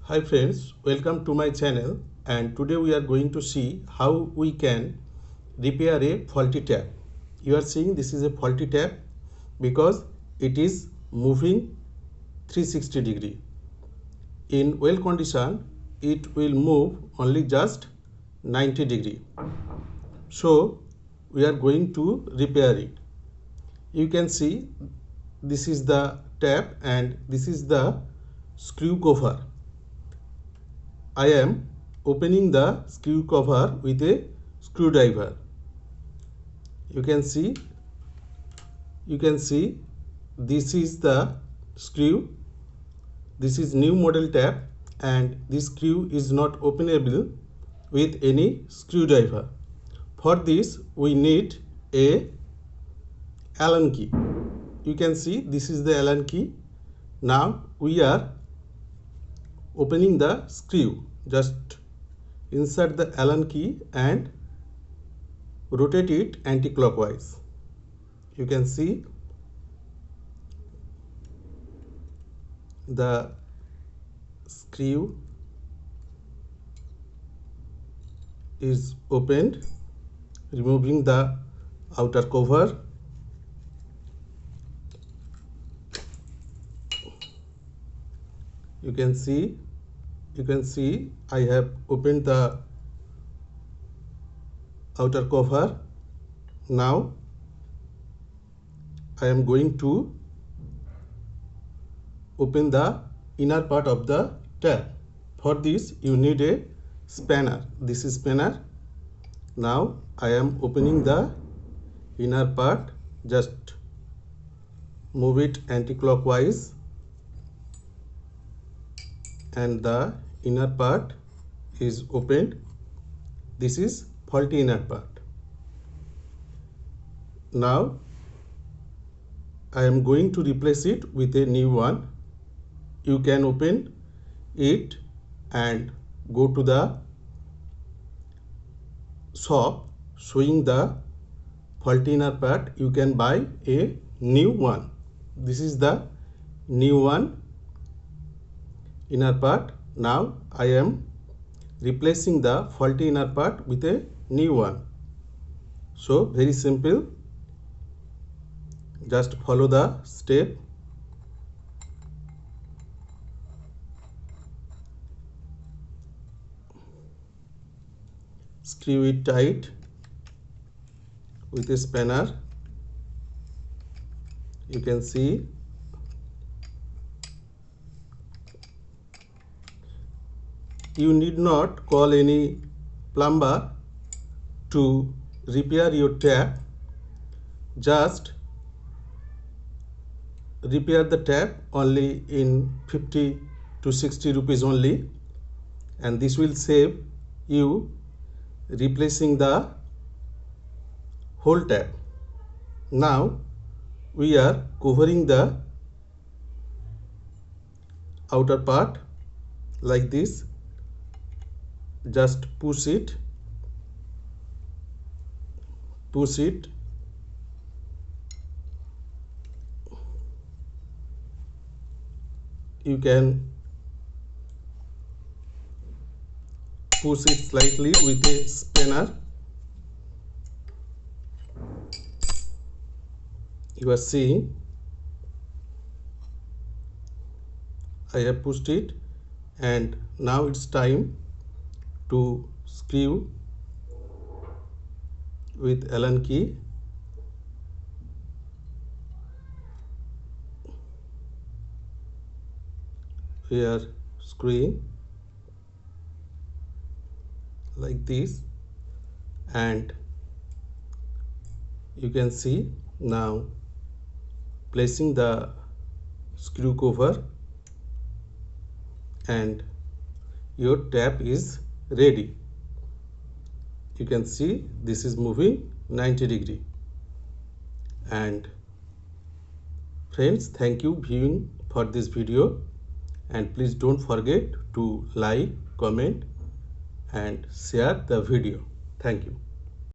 Hi friends, welcome to my channel, and today we are going to see how we can repair a faulty tap. You are seeing this is a faulty tap because it is moving 360 degree. In well condition it will move only just 90 degree. So we are going to repair it. You can see this is the tap and this is the screw cover. I am opening the screw cover with a screwdriver. You can see this is the screw. This is new model tap and this screw is not openable with any screwdriver. For this we need a Allen key. You can see this is the Allen key. Now we are opening the screw. Just insert the Allen key and rotate it anti-clockwise. You can see the screw is opened, removing the outer cover. You can see I have opened the outer cover. Now I am going to open the inner part of the tap. For this you need a spanner. This is spanner. Now I am opening the inner part. Just move it anti-clockwise and the inner part is opened. This is faulty inner part. Now I am going to replace it with a new one. You can open it and go to the shop showing the faulty inner part. You can buy a new one. This is the new one inner part. Now I am replacing the faulty inner part with a new one. So very simple. Just follow the step. Screw it tight with a spanner. You can see you need not call any plumber to repair your tap. Just repair the tap only in 50 to 60 rupees only, and this will save you replacing the whole tap. Now we are covering the outer part like this. Just push it. You can push it slightly with a spanner. You are seeing I have pushed it, and now it's time to screw with Allen key. We are screwing like this, and you can see now placing the screw cover, and your tap is ready. You can see this is moving 90 degree. And friends, thank you viewing for this video, and please don't forget to like, comment and share the video. Thank you.